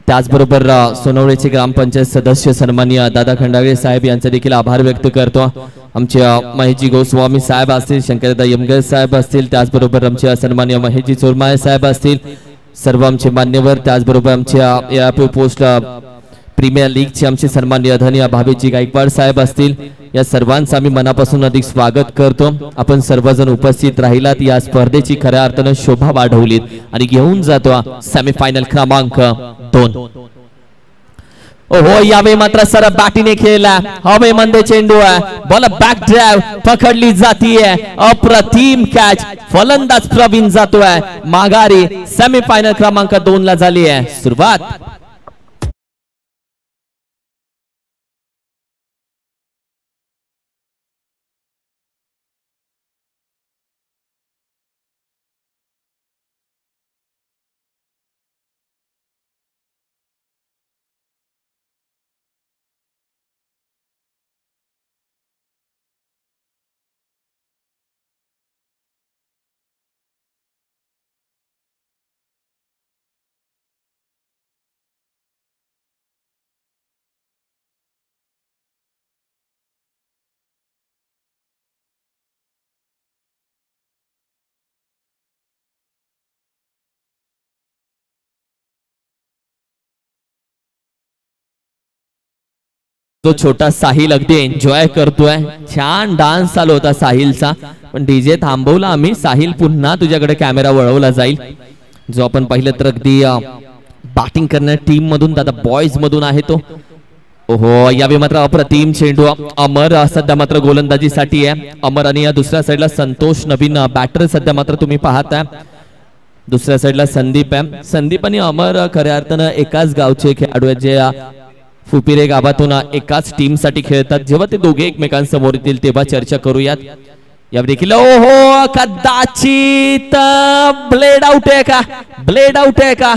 त्याचबरोबर सोनवळेचे ग्रामपंचायत सदस्य सन्माननीय दादा खंडागळे साहेब यांचा देखील आभार व्यक्त करतो। आमचे महेशजी गोस्वामी साहेब असतील, शंकरदा यमगर साहेब असतील, त्याचबरोबर आमचे सन्माननीय महेशजी चोरमाळे साहेब असतील, सर्व आमचे मान्यवर, त्याचबरोबर आमच्या एआरपी पोस्ट प्रीमियर लीगचे आमचे सन्माननीय धन्य भावेजी गायकवाड साहेब असतील, या सर्वांचं आम्ही मनापासून अधिक स्वागत करतो। आपण सर्वजण उपस्थित राहिलात, या स्पर्धेची खऱ्या अर्थाने शोभा वाढवलीत आणि घेऊन जातो सेमीफायनल क्रमांक 2। ओहो, यावेळी मात्र सर बॅटीने खेळला, हवेमध्ये चेंडू आहे, बॉल बॅक ड्राइव्ह पकडली जातीये, अप्रतिम कॅच, फलंदाज प्रवीण जातोय माघारी। सेमीफायनल क्रमांक 2 ला झाली आहे सुरुवात। तो छोटा साहिल अगदी एन्जॉय करतोय, छान डान्स चालू होता साहिलचा, पण डीजे थांबवला आम्ही। साहिल पुन्हा तुझ्याकडे कॅमेरा वळवला जाईल। जो आपण पाहिलं तर अगदी बॅटिंग करणाऱ्या टीम मधून दादा बॉयज मधून आहे तो। ओहो, यावेळी मात्र अप्रतिम चेंडू, अमर सध्या मात्र गोलंदाजीसाठी आहे। अमर आणि या दुसऱ्या साईडला संतोष नवीन बॅटर सध्या मात्र तुम्ही पाहताय। दुसऱ्या साईडला संदीप आहे। संदीप आणि अमर खऱ्या अर्थानं एकाच गावचे खेळाडू आहेत, जे फुपिरे गावातून एकाच टीम साठी खेळतात। जेव्हा ते दोघे एकमेकांसमोर येतील तेव्हा चर्चा करूयात। या देखील ओहो, कदाचित ब्लेड आउट आहे का, ब्लेड आउट आहे का,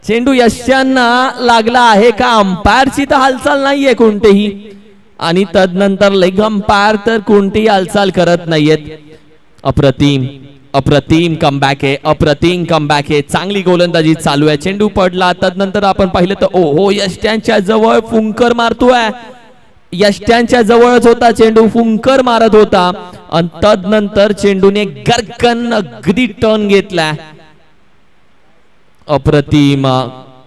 चेंडू यशांना लागला आहे का, अंपायरची तर हालचाल नाहीये कोणतेही, आणि तदनंतर लेग अंपायर तर कोणतीही हालचाल करत नाहीयेत। अप्रतिम अप्रतिम कमबॅक आहे, अप्रतिम कमबॅक आहे, चांगली गोलंदाजी चालू आहे। चेंडू पडला, तदनंतर आपण पाहिलं तर ओहो, यष्ट्यांच्या जवळ फुंकर मारतोय, यष्ट्यांच्या जवळच होता चेंडू, फुंकर मारत होता, आणि तदनंतर चेंडूने गरकन अगदी टर्न घेतला। अप्रतिम,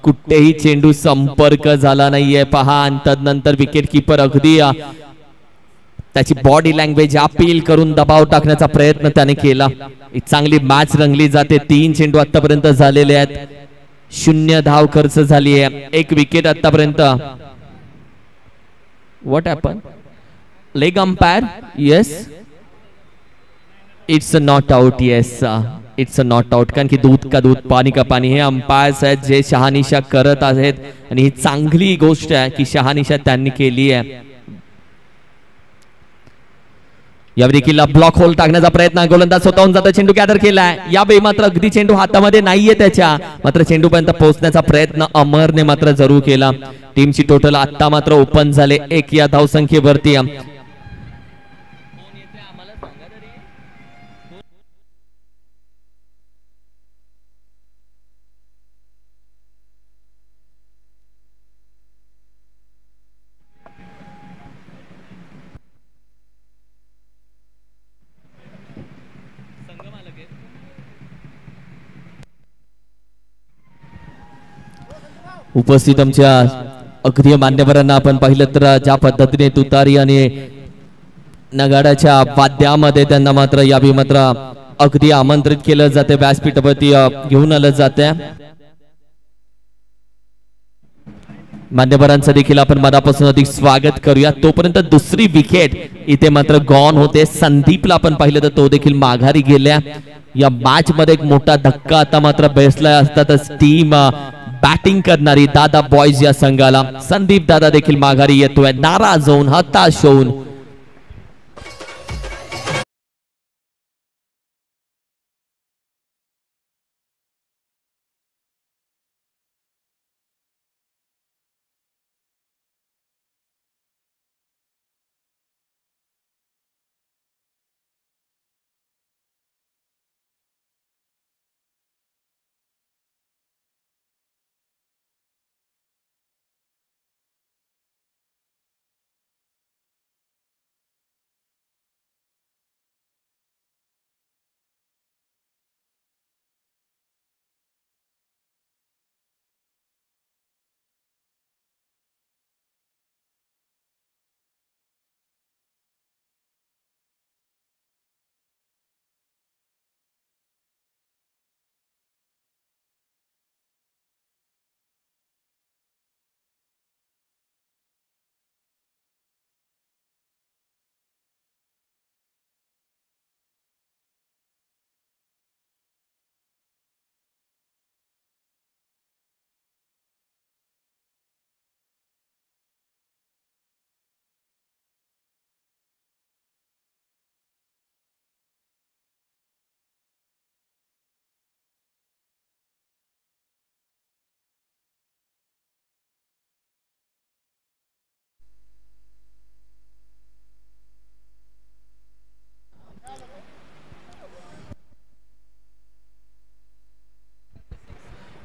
कुठेही चेंडू संपर्क झाला नाहीये पहा, आणि तदनंतर विकेट किपर अगदी त्याची बॉडी लँग्वेज अपील करून दबाव टाकण्याचा प्रयत्न त्याने केला। चांगली मॅच रंगली जाते। 3 चेंडू आतापर्यंत झालेले आहेत, 0 धाव खर्च झाली आहे, 1 विकेट आतापर्यंत। What happen, leg umpire, yes it's a not out, yes it's a not out, कारण की दूध का दूध पानी का पानी हे अंपायर्स आहेत जे शहानिशा करत आहेत, आणि ही चांगली गोष्ट आहे की शहानिशा त्यांनी केली आहे। यावेळी देखील ब्लॉक होल टाकण्याचा प्रयत्न, गोलंदाज स्वतःहून जातो, चेंडू गॅदर केलाय। यावेळी मात्र अगदी चेंडू हातामध्ये नाहीये त्याच्या, मात्र चेंडू पर्यंत पोहोचण्याचा प्रयत्न अमरने मात्र जरूर केला। टीमची टोटल आता मात्र ओपन झाले 1 या धावसंख्येवरती। उपस्थित आमच्या अगदी मान्यवरांना आपण पाहिलं तर ज्या पद्धतीने तुतारी आणि नगाड्याच्या वाद्यामध्ये त्यांना मात्र यावेळी मात्र अगदी आमंत्रित केलं जाते, व्यासपीठावरती घेऊन आलं जाते। मान्यवरांचं देखील आपण मनापासून अधिक स्वागत करूया। तोपर्यंत दुसरी विकेट इथे मात्र गॉन होते। संदीपला आपण पाहिलं तर तो देखील माघारी गेल्या। या मॅच मध्ये एक मोठा धक्का आता मात्र बसला असतातच टीम बॅटिंग करणारी दादा बॉयज या संघाला। संदीप दादा देखील माघारी येतोय, नाराज होऊन, हताश होऊन।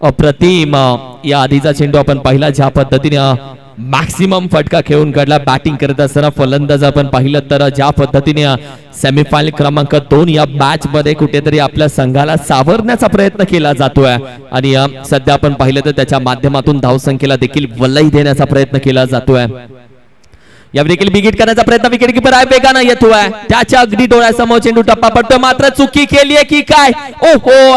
अप्रतिम या आधीचा चेंडू आपण पाहिला ज्या पद्धतीने मॅक्सिमम फटका खेळून काढला बॅटिंग करत असताना फलंदाज आपण पाहिलं तर ज्या पद्धतीने सेमीफायनल क्रमांक 2 या मॅच मध्ये कुठेतरी आपल्या संघाला सावरण्याचा प्रयत्न केला जातोय आणि सध्या आपण पाहिलं तर त्याच्या माध्यमातून धावसंख्येला देखील वलई देण्याचा प्रयत्न केला जातोय. या देखील बिगिट करण्याचा प्रयत्न विकेट किपर आहे वेगानं येतोय त्याच्या अगदी डोळ्यासमोर चेंडू टप्पा पडतोय मात्र चुकी केलीये की काय ओहो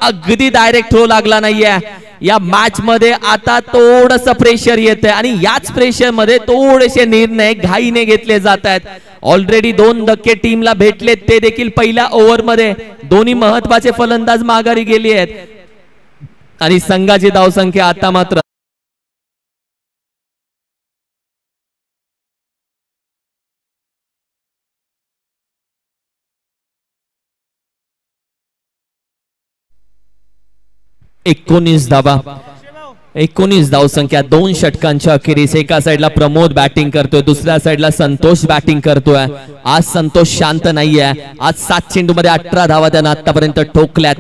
अगदी डायरेक्ट थ्रो लागला नाहीये. या मॅच मध्ये आता थोडंसं प्रेशर येतंय आणि याच प्रेशर मध्ये थोडेसे निर्णय घाईने घेतले जात आहेत. ऑलरेडी 2 धक्के टीमला भेटलेत ते देखील पहिल्या ओव्हर मध्ये दोन्ही महत्वाचे फलंदाज माघारी गेले आहेत आणि संघाची धावसंख्या आता मात्र एकोणीस धावा 19 धावसंख्या 2 षटकांच्या अखेरीस. एका साइडला प्रमोद बॅटिंग करतोय दुसऱ्या साइडला संतोष बॅटिंग करतोय. आज संतोष शांत नाहीये. आज 7 चेंडू मध्ये 18 धावा त्यानं आतापर्यंत ठोकल्यात.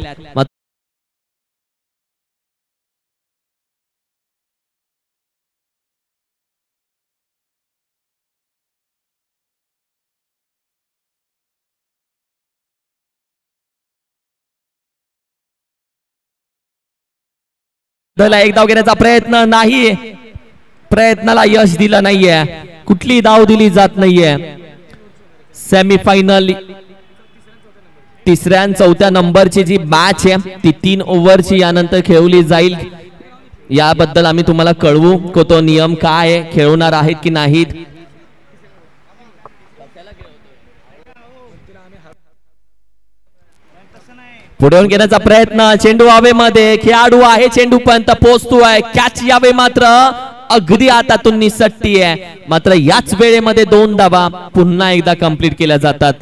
एक धाव घेण्याचा प्रयत्न नाही प्रयत्नाला यश दिलं नाहीये. कुठली धाव दिली जात नाहीये. सेमीफायनल 3ऱ्या आणि 4थ्या नंबरची जी मॅच आहे ती 3 ओव्हरची यानंतर खेळवली जाईल. याबद्दल आम्ही तुम्हाला कळवू को तो नियम काय आहे खेळवणार आहेत की नाहीत. पुढे घेण्याचा प्रयत्न चेंडू हवेमध्ये खेळाडू आहे चेंडू पर्यंत पोहोचतोय कॅच यावे मात्र अगदी हातातून निसटती आहे. मात्र याच वेळेमध्ये 2 धावा पुन्हा एकदा कंप्लीट केल्या जातात.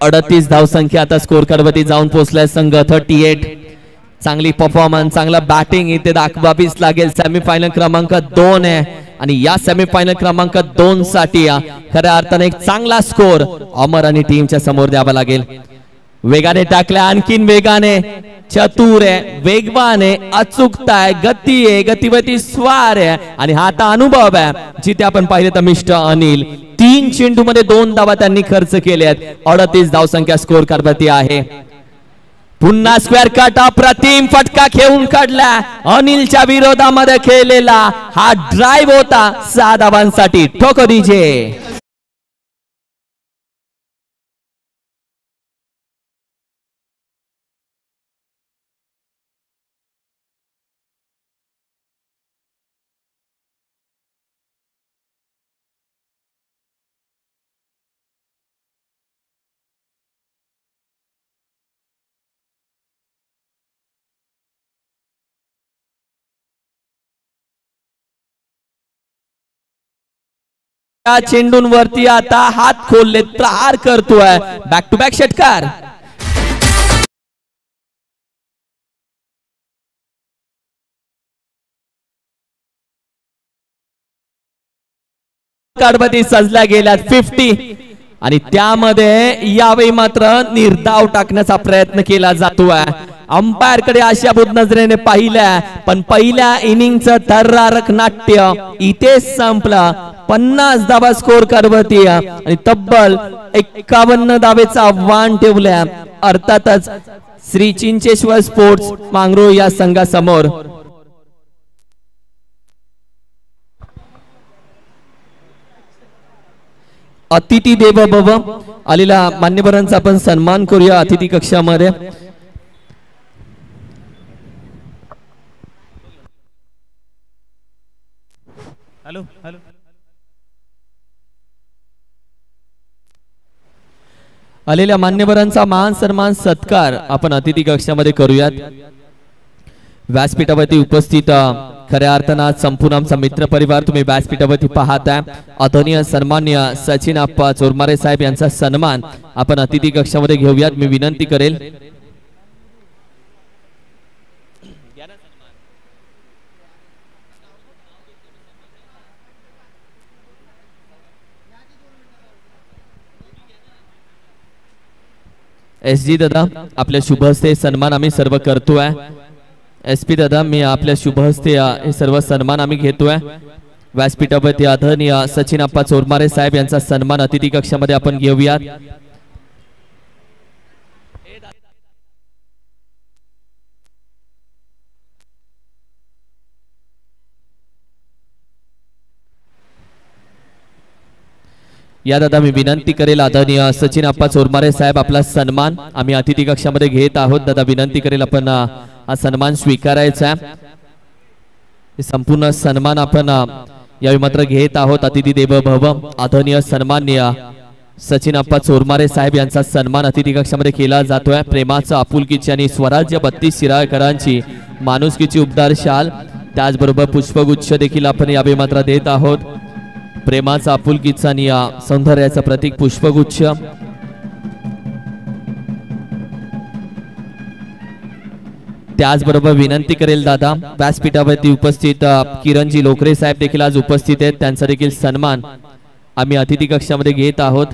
38 धावसंख्या आता स्कोर कार्ड वरती जाऊन पोहोचलाय संघ 38. चांगली परफॉर्मन्स चांगला बॅटिंग इथे दाखवावीच लागेल. सेमीफायनल क्रमांक 2 आहे आणि या सेमीफायनल क्रमांक 2 साठी खऱ्या अर्थाने एक चांगला स्कोर अमर आणि टीमच्या समोर द्यावा लागेल. वेगाने टाकल्या आणखीन वेगाने चतुर आहे वेगवान आहे अचूकता आहे गती आहे गतिवती स्वार आहे आणि हा आता अनुभव आहे. जिथे आपण पाहिले तर मिस्टर अनिल 3 चेंडू मध्ये 2 धावा त्यांनी खर्च केले आहेत. 38 धावसंख्या स्कोर कार्ड वरती आहे. पुन्हा स्क्वेअर कट अप्रतिम फटका खेळून काढला अनिलच्या विरोधामध्ये खेळलेला हा ड्राइव्ह होता 6 धावांसाठी. ठोको डीजे. या चेंडूंवरती आता हात खोलले प्रहार करतोय बॅक टू बॅक षटकार. कार्डमध्ये सजल्या गेल्यात 50 आणि त्यामध्ये यावेळी मात्र निर्धाव टाकण्याचा प्रयत्न केला जातोय. अंपायर कडे आशाभूत नजरेने पाहिल्या पण पहिल्या इनिंगचं थरारक नाट्य इथे संपलं. 50 धावा स्कोर करवती आणि तब्बल 51 धावेचं आव्हान ठेवल्या. अर्थातच श्री चिंचेश्वर स्पोर्ट्स मांगरो या संघासमोर. अतिथी देव भव आलेल्या मान्यवरांचा आपण सन्मान करूया अतिथी कक्षामध्ये. हॅलो हॅलो आलेल्या मान्यवरांचा मान सन्मान सत्कार आपण अतिथी कक्षामध्ये करूयात. व्यासपीठावरती उपस्थित खऱ्या अर्थानं संपूर्ण आमचा मित्र परिवार तुम्ही व्यासपीठावरती पाहताय. आदरणीय सन्मान्य सचिन आप्पा चोरमारे साहेब यांचा सन्मान आपण अतिथी कक्षामध्ये घेऊयात. मी विनंती करेल SG दादा आपल्या शुभ हस्ते सन्मान आम्ही सर्व करतोय। SP दादा मी आपल्या शुभ हस्ते हे सर्व सन्मान आम्ही घेतोय। व्यासपीठावरती आदरणीय सचिन अप्पा चोरमारे साहेब यांचा सन्मान अतिथी कक्षामध्ये आपण घेऊयात। या दादा मी विनंती करेल आदरणीय सचिन अप्पा चोरमारे साहेब आपला सन्मान आम्ही अतिथी कक्षामध्ये घेत आहोत। दादा विनंती करेल आपण हा सन्मान स्वीकारायचा आहे। संपूर्ण सन्मान आपण यावेळी मात्र घेत आहोत। अतिथी देव भव आदरणीय सन्माननीय सचिन अप्पा चोरमारे साहेब यांचा सन्मान अतिथी कक्षामध्ये केला जातोय। प्रेमाचा आपुलकीची आणि स्वराज्य 32 शिराळकरांची माणुसकीची उबदार शाल त्याचबरोबर पुष्पगुच्छ देखील आपण यावेळी मात्र देत आहोत। प्रेमाचा आपुलकीचा आणि सौंदर्याचा प्रतीक पुष्पगुच्छ त्याचबरोबर विनंती करेल दादा व्यासपीठावरती उपस्थित किरणजी लोकरे साहेब देखील आज उपस्थित आहेत। त्यांचा देखील सन्मान आम्ही अतिथी कक्षामध्ये घेत आहोत।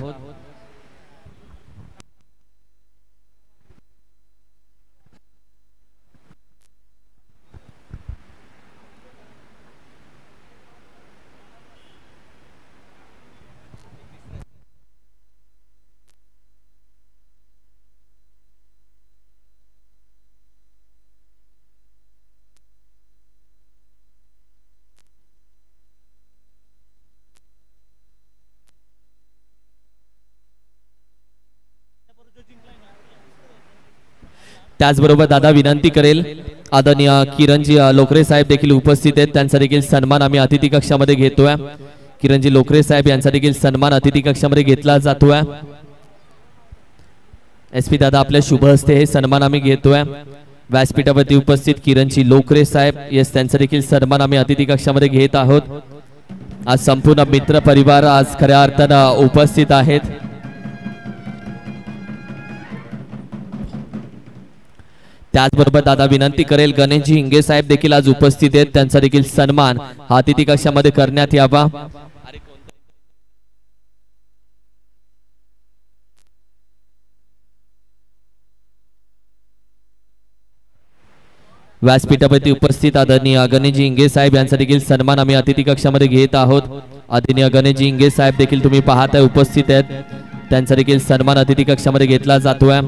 त्याचबरोबर दादा विनंती करेल आदरणीय किरणजी लोकरे साहेब देखील उपस्थित आहेत। त्यांचा देखील सन्मान आम्ही अतिथी कक्षामध्ये घेतोय। किरणजी लोकरे साहेब यांचा देखील सन्मान अतिथी कक्षामध्ये घेतला जातोय। SP दादा आपल्या शुभ हस्ते हे सन्मान आम्ही घेतोय। व्यासपीठावरती उपस्थित किरणजी लोकरे साहेब येस त्यांचा देखील सन्मान आम्ही अतिथी कक्षामध्ये घेत आहोत। आज संपूर्ण मित्र परिवार आज खऱ्या अर्थानं उपस्थित आहेत। त्याचबरोबर दादा विनंती करेल गणेशजी हिंगे साहेब देखील आज उपस्थित आहेत। त्यांचा देखील सन्मान हा अतिथी कक्षामध्ये करण्यात यावा। व्यासपीठावरती उपस्थित आदरणीय गणेशजी हिंगे साहेब यांचा देखील सन्मान आम्ही अतिथी कक्षामध्ये घेत आहोत। आदरणीय गणेशजी हिंगे साहेब देखील तुम्ही पाहताय उपस्थित आहेत। त्यांचा देखील सन्मान अतिथी कक्षामध्ये घेतला जातोय।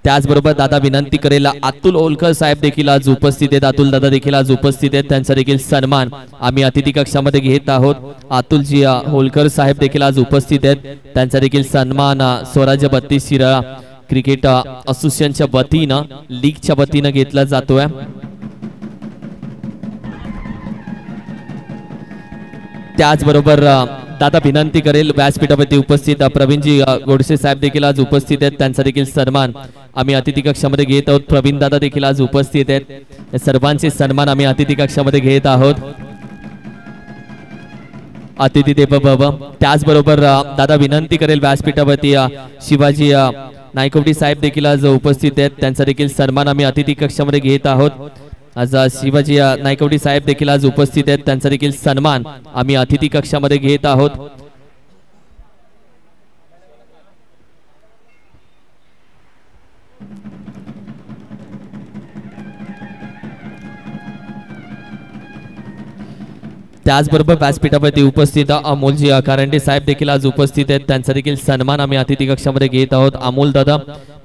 त्याचबरोबर दादा विनंती करेल अतुल ओलकर साहेब देखील आज उपस्थित आहेत। अतुल दादा देखील आज उपस्थित आहेत। त्यांचा देखील सन्मान आम्ही अतिथी कक्षामध्ये घेत आहोत। अतुलजी होलकर साहेब देखील आज उपस्थित आहेत। त्यांचा देखील सन्मान स्वराज्य 32 शिराळा क्रिकेट असोसिएशनच्या वतीनं लीगच्या वतीनं घेतला जातोय। त्याचबरोबर दादा विनंती करेल व्यासपीठावरती उपस्थित प्रवीणजी गोडसे साहेब देखील आज उपस्थित आहेत। त्यांचा देखील सन्मान आम्ही अतिथी कक्षामध्ये घेत आहोत। प्रवीण दादा देखील आज उपस्थित आहेत। सर्वांचे सन्मान आम्ही अतिथी कक्षामध्ये घेत आहोत। अतिथी देव भव त्याचबरोबर दादा विनंती करेल व्यासपीठावरती शिवाजी नायकवडी साहेब देखील आज उपस्थित आहेत। त्यांचा देखील सन्मान आम्ही अतिथी कक्षामध्ये घेत आहोत। आज शिवाजी नायकवडी साहेब देखील आज उपस्थित आहेत। त्यांचा देखील सन्मान आम्ही अतिथी कक्षामध्ये घेत आहोत। त्याचबरोबर व्यासपीठावरती उपस्थित अमोलजी कारंडे साहेब देखील आज उपस्थित आहेत। त्यांचा देखील सन्मान आम्ही अतिथी कक्षामध्ये घेत आहोत। अमोल दादा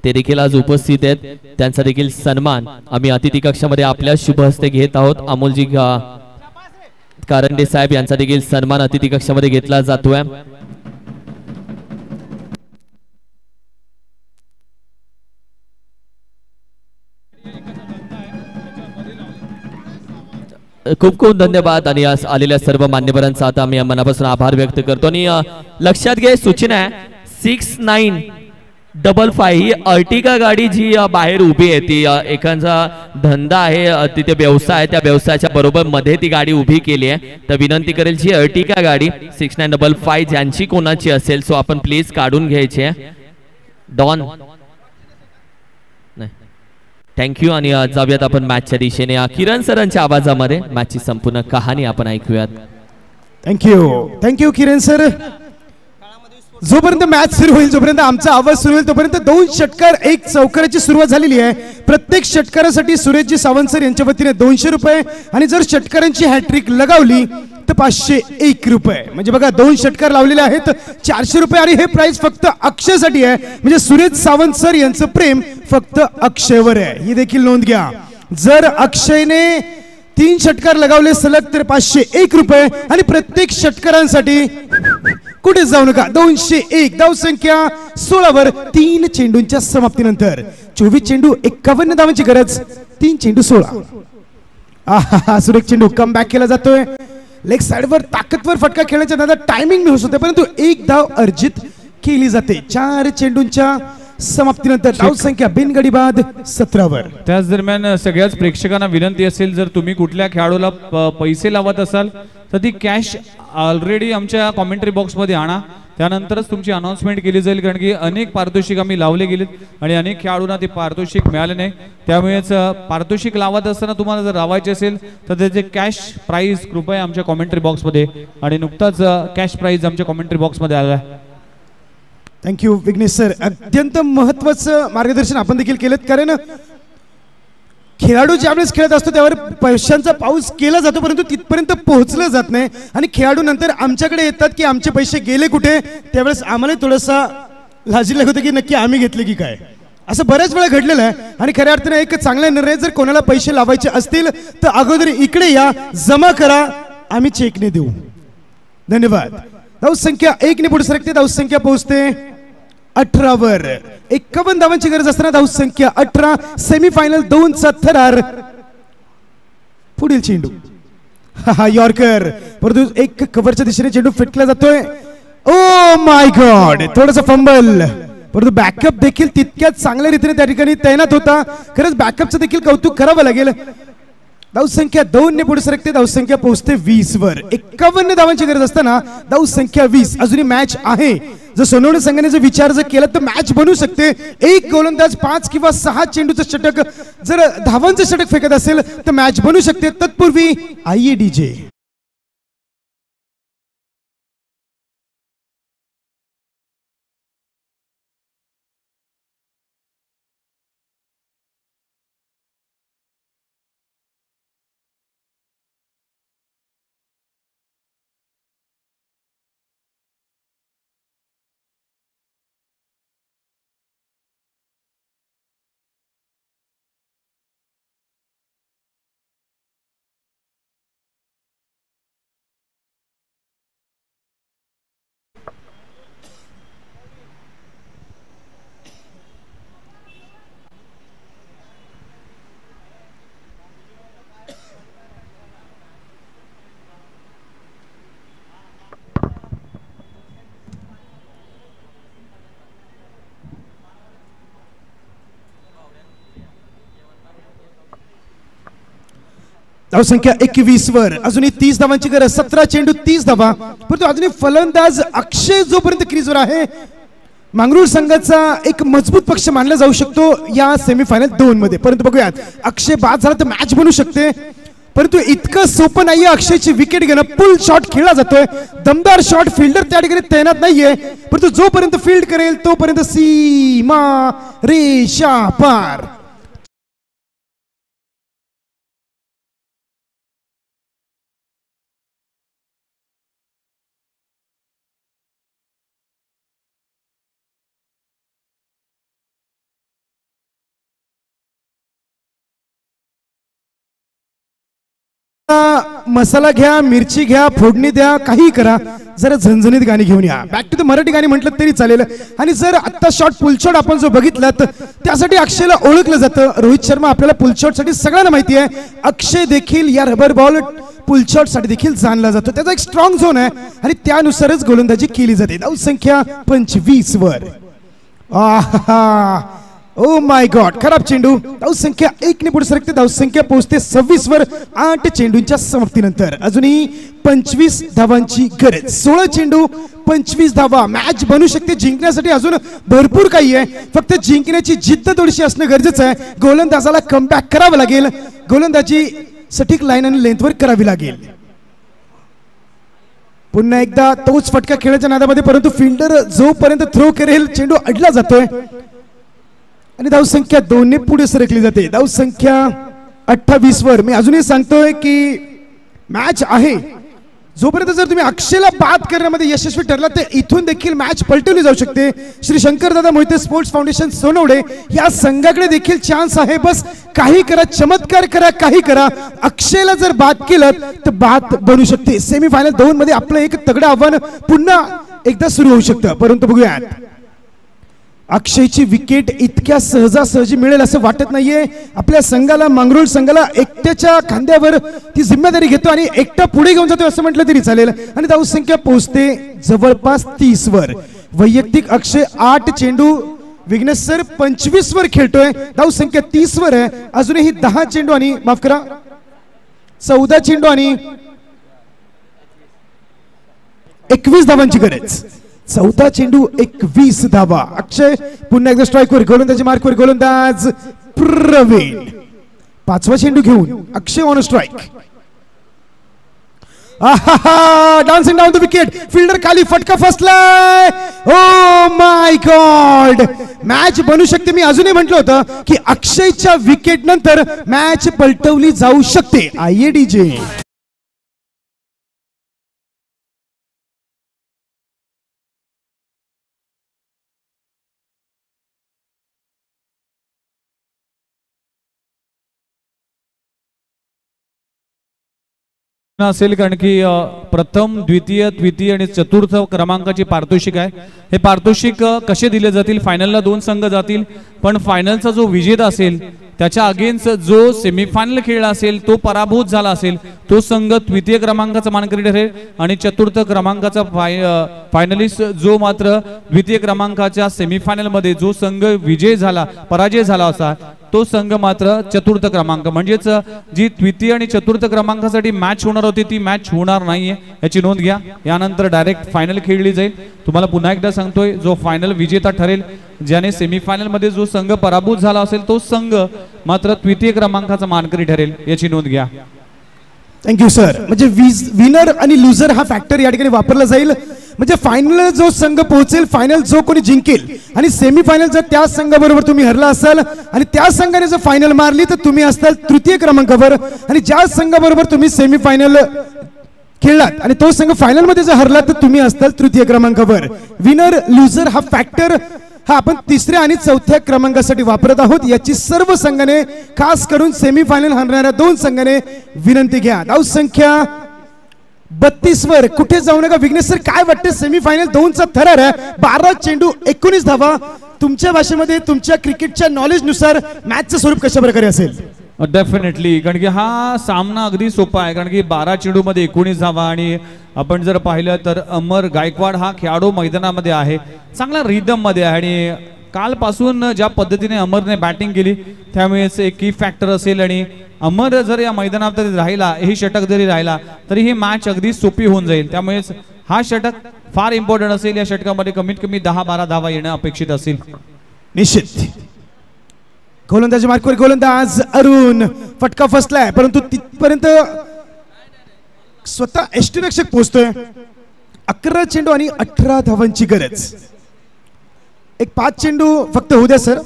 ते देखील आज उपस्थित आहेत। त्यांचा देखील सन्मान आम्ही अतिथी कक्षामध्ये आपल्या शुभ हस्ते घेत आहोत। अमोलजी कारंडे साहेब यांचा देखील सन्मान अतिथी कक्षामध्ये घेतला जातोय। खूप खूप धन्यवाद आणि आलेल्या सर्व मान्यवरांचा आता आम्ही मनापासून आभार व्यक्त करतो। आणि लक्षात घ्या सूचना आहे 6955 ही अर्टिगा गाडी जी बाहेर उभी आहे ती एकांचा धंदा आहे तिथे व्यवसाय आहे त्या व्यवसायाच्या बरोबर मध्ये ती गाडी उभी केली आहे। तर विनंती करेल जी अर्टिगा गाडी 6955 ज्यांची कोणाची असेल सो आपण प्लीज काढून घ्यायची आहे। डॉन थँक्यू आणि जाऊयात आपण मॅचच्या दिशेने किरण सरांच्या आवाजामध्ये मॅचची संपूर्ण कहाणी आपण ऐकूयात। थँक्यू किरण सर। जोपर्यंत मॅच सुरू होईल, जोपर्यंत आमचा आवाज सुरू होईल, तोपर्यंत 2 षटकार 1 चौकाराची सुरुवात झालेली आहे. प्रत्येक षटकारासाठी सुरेशजी सावंत सर यांच्या वतीने 200 रुपये आणि जर षटकारांची हॅट्रिक लगावली तर 501 रुपये. म्हणजे बघा 2 षटकार लावलेले आहेत, 400 रुपये आणि हे प्राइस फक्त अक्षयसाठी आहे. म्हणजे सुरेश सावंत सर यांचं प्रेम फक्त अक्षयवर आहे, ही देखील नोंद घ्या. जर अक्षयने 3 षटकार लगावले सलग तर 501 रुपये आणि प्रत्येक षटकारांसाठी कुठे जाऊ नका 201. धाव संख्या 16 वर 3 चेंडूंच्या समाप्तीनंतर 24 चेंडू 51 धावांची गरज, 3 चेंडू 16. आहा, सुरेख चेंडू कम बॅक केला जातोय. लेग साइडवर ताकदवर फटका खेळण्याच्या नादात टायमिंग मिळू शकते, परंतु 1 धाव अर्जित केली जाते. 4 चेंडूंच्या समाप्तीनंतर धाव संख्या बिनगडी बाद 17 वर. त्याच दरम्यान सगळ्याच प्रेक्षकांना विनंती असेल, जर तुम्ही कुठल्या खेळाडूला पैसे लावत असाल तर ती कॅश ऑलरेडी आमच्या कॉमेंट्री बॉक्समध्ये आणा, त्यानंतरच तुमची अनाउन्समेंट केली जाईल. कारण की अनेक पारितोषिक आम्ही लावले गेलेत आणि अनेक खेळाडूंना ते पारितोषिक मिळाले नाही. त्यामुळेच पारितोषिक लावत असताना तुम्हाला जर लावायचे असेल तर त्याचे कॅश प्राइज कृपया आमच्या कॉमेंट्री बॉक्समध्ये, आणि नुकताच कॅश प्राइज आमच्या कॉमेंट्री बॉक्समध्ये आला आहे. थँक्यू विघ्नेश सर, अत्यंत महत्त्वाचं मार्गदर्शन आपण देखील केलं. कारण खेळाडू ज्यावेळेस खेळत असतो त्यावर पैशांचा पाऊस केला जातो, परंतु तिथपर्यंत पोहोचलं जात नाही आणि खेळाडू नंतर आमच्याकडे येतात की आमचे पैसे गेले कुठे. त्यावेळेस आम्हाला थोडासा लाजिरवाणं होतं की नक्की आम्ही घेतले की काय. असं बऱ्याच वेळा घडलेलं आहे आणि खऱ्या अर्थाने एक चांगला निर्णय, जर कोणाला पैसे लावायचे असतील तर अगोदर इकडे या, जमा करा, आम्ही चेकने देऊ. धन्यवाद. धाव संख्या 1 ने पुढे सरकते. धाव संख्या पोहोचते 18 वर. 51 धावांची गरज असताना धाव संख्या 18. सेमीफायनल 2 चा थरार. पुढील चेंडू हा यॉर्कर, परंतु एक कव्हरच्या दिशेने चेंडू फिटकला जातोय. ओ माय गॉड, थोडासा फंबल, परंतु बॅकअप देखील तितक्याच चांगल्या रीतीने त्या ठिकाणी तैनात होता. खरंच बॅकअपचं देखील कौतुक करावं लागेल. धाव संख्या 2 ने पुढे सरकते. धाव संख्या पोहोचते 20 वर. 51 धावांची गरज असताना धाव संख्या 20. अजूनही मॅच आहे. जर सोनवणे संघाने जर विचार जर केला तर मॅच बनू शकते. एक गोलंदाज 5 किंवा 6 चेंडूचं षटक जर धावांचं षटक फेकत असेल तर मॅच बनू शकते. तत्पूर्वी आईए डीजे. धाव संख्या 21 वर. अजूनही 30 धावांची गरज. 17 चेंडू 30 धावा. परंतु अजूनही फलंदाज अक्षय जोपर्यंत क्रीजवर आहे, मंगरूळ संघाचा एक मजबूत पक्ष मानला जाऊ शकतो या सेमीफायनल 2 मध्ये. परंतु बघूयात, अक्षय बाद झाला तर मॅच बनू शकते, परंतु इतकं सोपं नाहीये अक्षयची विकेट घेणं. पुल शॉट खेळला जातोय, दमदार शॉट. फिल्डर त्या ठिकाणी तैनात नाहीये, परंतु जोपर्यंत फील्ड करेल तोपर्यंत सीमा रेषा पार. मसाला घ्या, मिरची घ्या, फोडणी द्या, काही करा, जरा झणझणीत गाणी घेऊन या. बॅक टू द मराठी गाणी म्हटलं तरी चालेल. आणि जर आत्ता शॉट पुल शॉट आपण जो बघितला त्यासाठी अक्षयला ओळखलं जातं. रोहित शर्मा आपल्याला पुल शॉट साठी सगळ्यांना माहिती आहे. अक्षय देखील या रबर बॉल पुल शॉट साठी देखील जाणला जातो. त्याचा एक स्ट्रॉंग झोन आहे आणि त्यानुसारच गोलंदाजी केली जाते. धाव संख्या 25 वर. ओ माय गॉड, खराब चेंडू. धाव संख्या 1 ने पुढे सरकते. धाव संख्या पोहोचते 26 वर. 8 चेंडूंच्या समाप्तीनंतर अजूनही 25 धावांची गरज. 16 चेंडू 25 धावा. मॅच बनू शकते. जिंकण्यासाठी अजून भरपूर काही आहे, फक्त जिंकण्याची जिद्द थोडीशी असणं गरजेचं आहे. गोलंदाजाला कमबॅक करावं लागेल. गोलंदाजी सटीक लाईन आणि लेंथवर करावी लागेल. पुन्हा एकदा तोच फटका खेळायच्या नादामध्ये, परंतु फिल्डर जोपर्यंत थ्रो करेल चेंडू अडला जातोय आणि धावसंख्या 2 ने पुढे सरकली जाते. धावसंख्या 28 वर. मी अजूनही सांगतोय की मॅच आहे, जोपर्यंत जर तुम्ही अक्षयला बाद करण्यामध्ये यशस्वी ठरला तर इथून देखील मॅच पलटवली जाऊ शकते. श्री शंकरदादा मोहिते स्पोर्ट्स फाउंडेशन सोनवडे या संघाकडे देखील चान्स आहे. बस काही करा, चमत्कार करा, काही करा. अक्षयला जर बाद केलं तर बाद बनू शकते. सेमीफायनल 2 मध्ये आपलं एक तगडं आव्हान पुन्हा एकदा सुरू होऊ शकतं. परंतु बघूयात, अक्षयची विकेट इतक्या सहजासहजी मिळेल असं वाटत नाहीये. आपल्या संघाला, मंगरुळ संघाला एकट्याच्या खांद्यावर ती जिम्मेदारी घेतो आणि एकटा पुढे घेऊन जातो असं म्हटलं तरी चालेल. आणि धावसंख्या पोहोचते जवळपास 30 वर. वैयक्तिक अक्षय 8 चेंडू, विघ्नेश सर 25 वर खेळतोय. धावसंख्या 30 वर आहे. अजूनही 10 चेंडू आणि माफ करा 14 चेंडू आणि 21 धावांची गरज. 14 चेंडू 21 धावा. अक्षय पुन्हा एकदा स्ट्राईकवर, गोलंदाजी मार्कवर गोलंदाज प्रवीण. 5वा चेंडू घेऊन Akshay on strike. Dancing down the wicket. Fielder खाली, फटका फसलाय. ओ माय गॉड, मॅच बनू शकते. मी अजूनही म्हटलं होतं की अक्षयच्या विकेट नंतर मॅच पलटवली जाऊ शकते. आयएडीजे असेल, कारण की प्रथम, द्वितीय, तृतीय आणि चतुर्थ क्रमांकाची पारितोषिक आहे. हे पारितोषिक कसे दिले जातील? फायनलला 2 संघ जातील, पण फायनलचा जो विजेता असेल त्याच्या अगेन्स्ट जो सेमीफायनल खेळला असेल, तो पराभूत झाला असेल, तो संघ तृतीय क्रमांकाचा मानकरी ठरेल. आणि चतुर्थ क्रमांकाचा फायनलिस्ट जो मात्र द्वितीय क्रमांकाच्या सेमीफायनल मध्ये जो संघ पराजय झाला असा, तो संघ मात्र चतुर्थ क्रमांक. म्हणजेच जी तृतीय आणि चतुर्थ क्रमांकासाठी मॅच होणार होती ती मॅच होणार नाहीये, याची नोंद घ्या. यानंतर डायरेक्ट फायनल खेळली जाईल. तुम्हाला पुन्हा एकदा सांगतोय, जो फायनल विजेता ठरेल, ज्याने सेमीफायनल मध्ये जो संघ पराभूत झाला असेल, तो संघ मात्र तृतीय क्रमांकाचा मानकरी ठरेल, याची नोंद घ्या. Thank you sir. म्हणजे विनर आणि लुझर हा फॅक्टर या ठिकाणी वापरला जाईल. म्हणजे फायनल जो संघ पोहोचेल, फायनल जो कोणी जिंकेल, आणि सेमीफायनल जर त्या संघाबरोबर तुम्ही हरला असाल आणि त्या संघाने जर फायनल मारली तर तुम्ही असताल तृतीय क्रमांकावर. आणि ज्या संघाबरोबर तुम्ही सेमीफायनल खेळलात आणि तो संघ फायनल मध्ये जर हरला तर तुम्ही असताल तृतीय क्रमांकावर. विनर लुझर हा फॅक्टर हा आपण 3ऱ्या आणि 4थ्या क्रमांकासाठी वापरत आहोत. याची सर्व संघाने, खास करून सेमीफायनल हरणाऱ्या 2 संघाने विनंती घ्या. धावसंख्या 32 वर. कुठे जाऊ नका. विघ्नेश सर काय वाटतं? सेमीफायनल 2चा थरार आहे. 12 चेंडू 19 धावा. तुमच्या भाषेमध्ये, तुमच्या क्रिकेटच्या नॉलेज नुसार मॅचचं स्वरूप कशा प्रकारे असेल? डेफिनेटली, कारण की हा सामना अगदी सोपा आहे. कारण की 12 चेंडू मध्ये 19 धावा. आणि आपण जर पाहिलं तर अमर गायकवाड हा खेळाडू मैदानामध्ये आहे, चांगला रिदम मध्ये आहे. आणि कालपासून ज्या पद्धतीने अमरने बॅटिंग केली त्यामुळेच एक की फॅक्टर असेल. आणि अमर जर या मैदानात राहिला, ही षटक जरी राहिला तरी ही मॅच अगदी सोपी होऊन जाईल. त्यामुळेच हा षटक फार इम्पॉर्टंट असेल. या षटकामध्ये कमीत कमी 10-12 धावा येणं अपेक्षित असेल. निश्चित. गोलंदाजी मार्कवर गोलंदाज अरुण. फटका फसलाय, परंतु तिथपर्यंत स्वतः यष्टीरक्षक पोहोचतोय. 11 चेंडू आणि 18 धावांची गरज. एक 5 चेंडू फक्त होऊ द्या सर.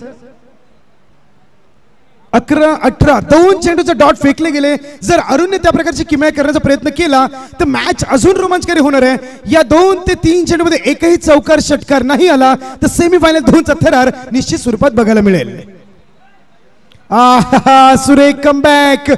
11-18 2 चेंडूचे डॉट फेकले गेले. जर अरुणने त्या प्रकारची किमया करण्याचा प्रयत्न केला तर मॅच अजून रोमांचकारी होणार आहे. या 2 ते 3 चेंडू मध्ये एकही चौकार षटकार नाही आला तर सेमीफायनल 2चा थरार निश्चित स्वरूपात बघायला मिळेल. सुरेख कमबॅक.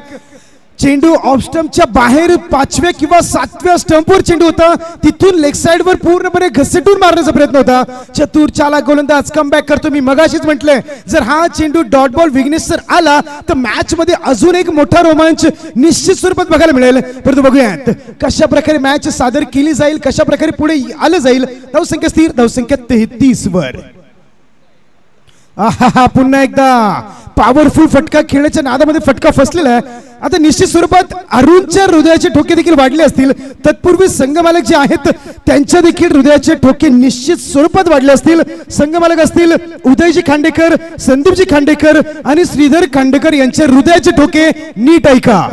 चेंडू ऑफ स्टंपच्या बाहेर 5व्या किंवा 7व्या स्टंपवर चेंडू होता. तिथून लेग साइडवर पूर्णपणे घसटून मारण्याचा प्रयत्न होता. चतुर चालाक गोलंदाज कमबॅक करतो. मी मगाशीच म्हटलंय, जर हा चेंडू डॉट बॉल विघ्नेश सर आला तर मॅच मध्ये अजून एक मोठा रोमांच निश्चित स्वरूपात बघायला मिळेल. परंतु बघूयात कशा प्रकारे मॅच सादर केली जाईल, कशा प्रकारे पुढे आलं जाईल. धावसंख्या स्थिर. धावसंख्या 33 वर. पुन्हा एकदा पॉवरफुल फटका खेळण्याच्या नादामध्ये फटका फसलेला आहे. आता निश्चित स्वरूपात अरुणच्या हृदयाचे ठोके देखील वाढले असतील. तत्पूर्वी संघमालक जे आहेत त्यांच्या देखील हृदयाचे ठोके निश्चित स्वरूपात वाढले असतील. संघमालक असतील उदयजी खांडेकर, संदीपजी खांडेकर आणि श्रीधर खांडेकर यांचे हृदयाचे ठोके नीट ऐका.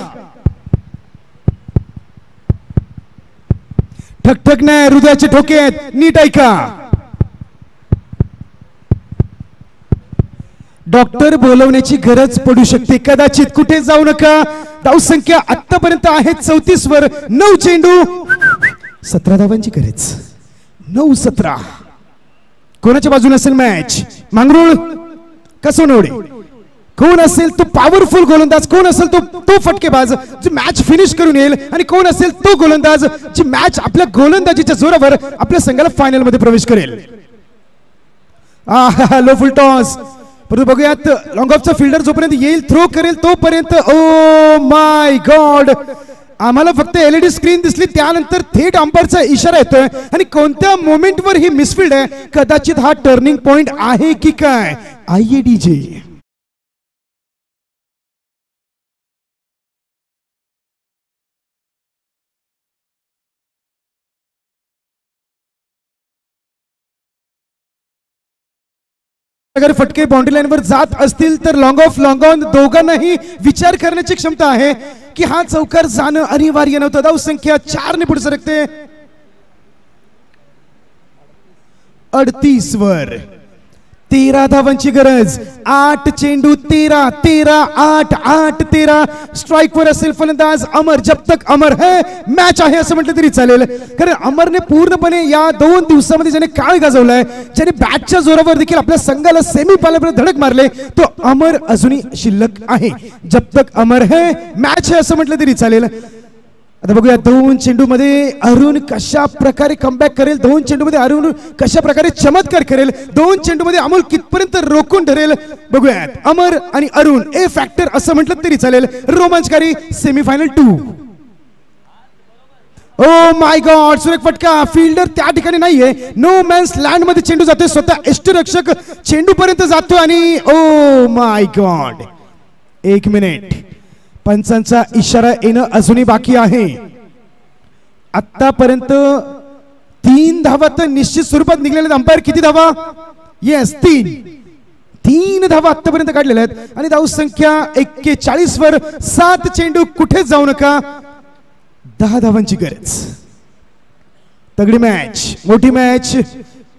ठकठक नाही, हृदयाचे ठोके आहेत, नीट ऐका. डॉक्टर बोलवण्याची गरज पडू शकते कदाचित. कुठे जाऊ नका. धावसंख्या आतापर्यंत आहे 34 वर. 9 चेंडू 17 धावांची गरज. 9-17. कोणाच्या बाजूने असेल मॅच? मांगरूळ का सोनवडे? कोण असेल तो पॉवरफुल गोलंदाज? कोण असेल तो फटकेबाज जो मॅच फिनिश करून येईल? आणि कोण असेल तो गोलंदाज जी मॅच आपल्या गोलंदाजीच्या जोरावर आपल्या संघाला फायनल मध्ये प्रवेश करेल? लो फुल टॉस. परंतु बघूयात लॉंग ऑफचा फिल्डर जोपर्यंत येईल, थ्रो करेल तोपर्यंत. ओ माय गॉड, आम्हाला फक्त एलईडी स्क्रीन दिसली, त्यानंतर थेट अंपायरचा इशारा येतोय. आणि कोणत्या मोमेंटवर ही मिसफिल्ड आहे? कदाचित हा टर्निंग पॉइंट आहे की काय? आईए डीजे. अगर फटके बाउंड्री लाईन वर जात असतील तर लॉंग ऑफ लॉंग ऑन दोघांनाही विचार करण्याची क्षमता आहे की हा चौकार जाणं अनिवार्य नव्हतं. धावसंख्या 4 ने पुढे सरकते. 38 वर. 13 धावांची गरज. 8 चेंडू 13 13 8 8 13. स्ट्राइक वर असेल फलंदाज अमर. जब तक अमर है मॅच आहे असं म्हटलं तरी चालेल, कारण अमरने पूर्णपणे या 2 दिवसामध्ये ज्याने काळ गाजवलाय, ज्याने बॅटच्या जोरावर देखील आपल्या संघाला सेमी फायनलपर्यंत धडक मारले, तो अमर अजूनही शिल्लक आहे. जब तक अमर है मॅच आहे असं म्हटलं तरी चालेल. आता बघूया 2 चेंडू मध्ये अरुण कशा प्रकारे कमबॅक करेल. 2 चेंडू मध्ये अरुण कशा प्रकारे चमत्कार करेल. 2 चेंडू मध्ये अमोल कितपर्यंत रोखून धरेल बघूयात. अमर आणि अरुण ए फॅक्टर असं म्हटलं तरी चालेल. रोमांचकारी सेमीफायनल 2. ओ माय गॉड, सुरेख फटका. फिल्डर त्या ठिकाणी नाहीये. नो मॅन्स लँड मध्ये चेंडू जातोय. स्वतः यष्टीरक्षक चेंडू पर्यंत जातो आणि ओ माय गॉड. 1 मिनिट. पंचांचा इशारा येणं अजूनही बाकी आहे. आतापर्यंत 3 धावा तर निश्चित स्वरूपात निघलेल्या. अंपायर किती धावा? येस 3 धावा आतापर्यंत काढलेल्या आहेत. आणि धाव संख्या 41 वर. 7 चेंडू कुठे जाऊ नका. 10 धावांची गरज. तगडी मॅच, मोठी मॅच,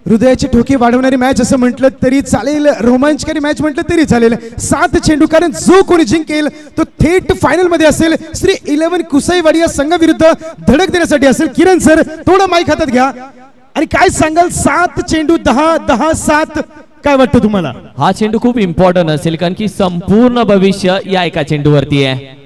हृदयाचे ठोके वाढवणारी मॅच असं म्हटलं तरी चालेल, रोमांचकारी मॅच म्हटलं तरी चालेल. 7 चेंडू, कारण जो कोणी जिंकेल तो थेट फायनल मध्ये असेल. श्री 11 कुसाईवाडी या संघाविरुद्ध धडक देण्यासाठी असेल. किरण सर थोडं माईक हातात घ्या आणि काय सांगाल? 7 चेंडू 10 10 7 काय वाटतं तुम्हाला? हा चेंडू खूप इम्पॉर्टंट असेल, कारण की संपूर्ण भविष्य या एका चेंडूवरती आहे.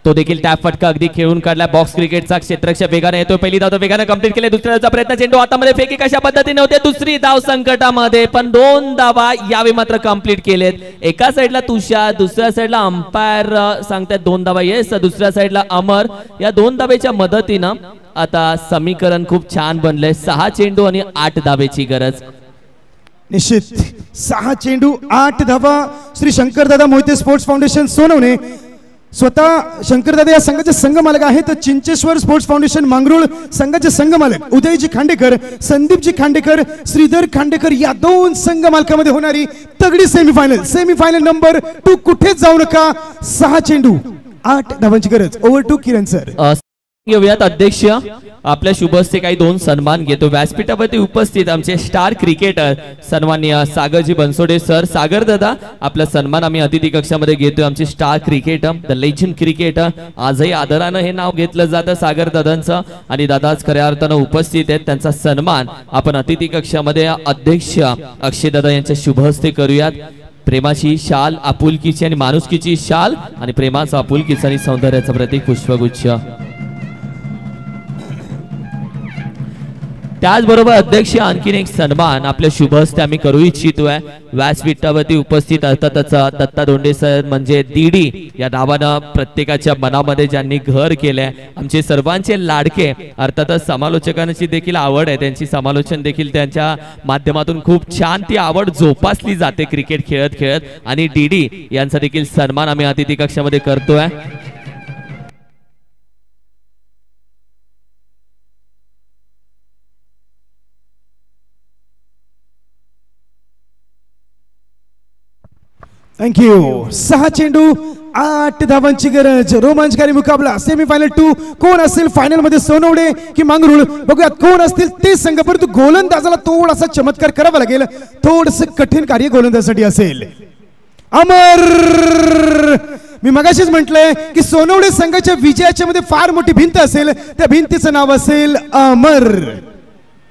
तो देखील टॅप फटका अगदी खेळून काढला. बॉक्स क्रिकेटचा क्षेत्ररक्षक वेगाने येतो. पहिली धाव वेगाने कंप्लीट केली. दुसऱ्याचा प्रयत्न, चेंडू हातामध्ये फेकी कशा पद्धतीने होते. दुसरी धाव संकटामध्ये, पण 2 धावा यावे मात्र कंप्लीट केलेत. एका साइडला तुषार, दुसऱ्या साइडला अंपायर सांगतात 2 धावा येस, दुसऱ्या साइडला अमर. या 2 धावेच्या मदतीनं आता समीकरण खूप छान बनलंय. 6 चेंडू आणि 8 धावेची गरज. निश्चित 6 चेंडू 8 धावा. श्री शंकरदादा मोहिते स्पोर्ट्स फाउंडेशन सोनवणे, स्वतः शंकरदादा या संघाचे संघ मालक आहेत. चिंचेश्वर स्पोर्ट्स फाउंडेशन मांगरूळ संघाचे संघ मालक उदयजी खांडेकर, संदीपजी खांडेकर, श्रीधर खांडेकर या 2 संघ मालकामध्ये होणारी तगडी सेमीफायनल नंबर 2. कुठेच जाऊ नका. 6 चेंडू 8 धावांची गरज. Over to Kiran sir. घेऊयात अध्यक्ष आपल्या शुभ हस्ते काही 2 सन्मान घेतो. व्यासपीठावरती उपस्थित आमचे स्टार क्रिकेटर सन्माननीय सागरजी बनसोडे सर. सागर दादा आपला सन्मान आम्ही अतिथी कक्षामध्ये घेतोय. आमचे star cricketer, the legend cricketer, आजही आदरानं हे नाव घेतलं जातं सागर दादांचं, आणि दादाच खऱ्या अर्थानं उपस्थित आहेत. त्यांचा सन्मान आपण अतिथी कक्षामध्ये अध्यक्ष अक्षय दादा यांच्या शुभ हस्ते करूयात. प्रेमाची शाल, आपुलकीची आणि माणुसकीची शाल, आणि प्रेमाचं, आपुलकीचं आणि सौंदर्याचं प्रतीक पुष्पगुच्छ. त्याचबरोबर अध्यक्ष आणखीन एक सन्मान आपल्या शुभ हस्ते आम्ही करू इच्छितोय. व्यासपीठावरती उपस्थित असतातच दत्ता दोंडे सर म्हणजे दीडी या नावानं प्रत्येकाच्या मनामध्ये ज्यांनी घर केलंय. आमचे सर्वांचे लाडके, अर्थातच समालोचकांची देखील आवड आहे, त्यांची समालोचन देखील त्यांच्या माध्यमातून खूप छान ती आवड जोपासली जाते क्रिकेट खेळत खेळत. आणि डीडी यांचा देखील सन्मान आम्ही अतिथी कक्षामध्ये करतोय. थँक्यू. 6 चेंडू 8 धावांची गरज. रोमांचकारी मुकाबला सेमीफायनल 2. कोण असेल फायनल मध्ये, सोनवणे की मांगरूळ? बघूयात कोण असतील ते संघ. परंतु गोलंदाजाला थोडासा चमत्कार करावा लागेल, थोडस कठीण कार्य गोलंदाजासाठी असेल. अमर, मी मगाशीच म्हटलंय की सोनवणे संघाच्या विजयाच्या मध्ये फार मोठी भिंत असेल, त्या भिंतीचं नाव असेल अमर.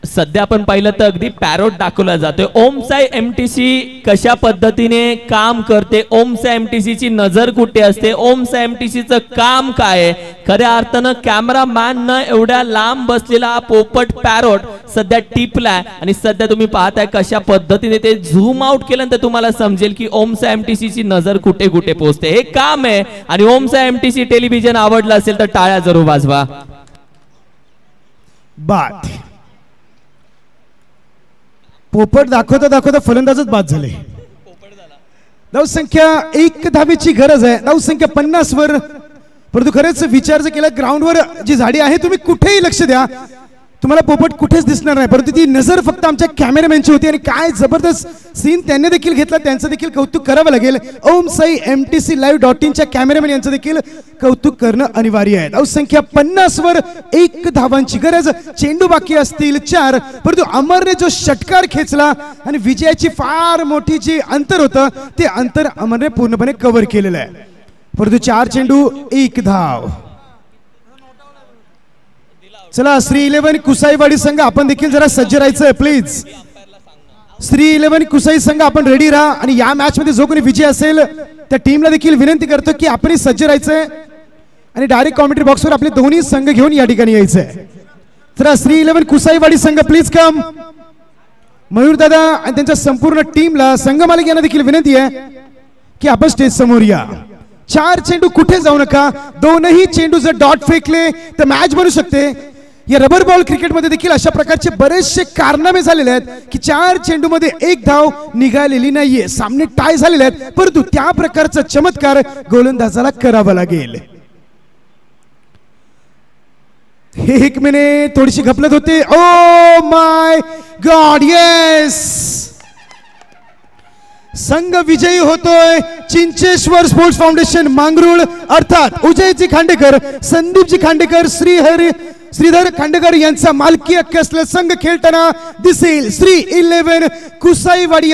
सध्या आपण पाहिलं तर अगदी पॅरोट दाखवला जातोय. ओमसाई एमटीसी कशा पद्धतीने काम करते, ओमसाई एमटीसी ची नजर कुठे असते, ओमसाई एमटीसी चं काम काय आहे. खऱ्या अर्थानं कॅमेरामॅन न एवढ्या लांब बसलेला हा पोपट पॅरोट सध्या टिपलाय आणि सध्या तुम्ही पाहताय कशा पद्धतीने ते झूम आउट केल्यानंतर तुम्हाला समजेल की ओमसाई एमटीसी ची नजर कुठे कुठे पोहोचते. हे काम आहे आणि ओमसाई एमटीसी टेलिव्हिजन आवडलं असेल तर टाळ्या जरूर वाजवा. बाद. पोपट दाखवता दाखवता फलंदाजच बाद झाले. धावसंख्या 1 धावेची गरज आहे. धावसंख्या 50 वर. परंतु खरेच विचार जर केला, ग्राउंडवर जी झाडी आहे तुम्ही कुठेही लक्ष द्या, तुम्हाला पोपट कुठेच दिसणार नाही, परंतु ती नजर फक्त आमच्या कॅमेरामॅनची होती. आणि काय जबरदस्त सीन त्यांनी देखील घेतला, त्यांचं देखील कौतुक करावं लागेल. ओमसाई MTClive.in च्या कॅमेरामॅन यांचं देखील कौतुक करणं अनिवार्य आहे. धावसंख्या 50 वर 1 धावांची गरज. चेंडू बाकी असतील 4, परंतु अमरने जो षटकार खेचला आणि विजयाची फार मोठी जी अंतर होतं ते अंतर अमरने पूर्णपणे कव्हर केलेलं आहे. परंतु 4 चेंडू 1 धाव. चला श्री 11 कुसाईवाडी संघ आपण देखील जरा सज्ज राहायचं प्लीज. श्री 11 कुसाई संघ आपण रेडी राहा आणि या मॅच मध्ये जो कोणी विजय असेल त्या टीमला देखील विनंती करतो की आपण सज्ज राहायचंय आणि डायरेक्ट कॉमेंट्री बॉक्सवर आपले दोन्ही संघ घेऊन या ठिकाणी यायचंय. चला श्री 11 कुसाईवाडी संघ प्लीज कम. मयूर दादा आणि त्यांच्या संपूर्ण टीमला, संघ मालक यांना देखील विनंती आहे की आपण स्टेज समोर या. 4 चेंडू कुठे जाऊ नका. दोनही चेंडू जर डॉट फेकले तर मॅच बनू शकते. या रबर बॉल क्रिकेटमध्ये देखील अशा प्रकारचे बरेचसे कारनामे झालेले आहेत की 4 चेंडू मध्ये 1 धाव निघालेली नाहीये, सामने टाय झालेले आहेत, परंतु त्या प्रकारचा चमत्कार गोलंदाजाला करावा लागेल. हे 1 मिनिट थोडीशी घपलत होते. ओ माय गॉड, येस, संघ विजयी होतोय. चिंचेश्वर स्पोर्ट्स फाउंडेशन मांगरूळ, अर्थात उजयजी खांडेकर, संदीपजी खांडेकर, श्रीधर खांडेकर यांचा मालकी हक्क असलेला संघ खेळताना दिसेल. श्री 11 कुसाईवाडी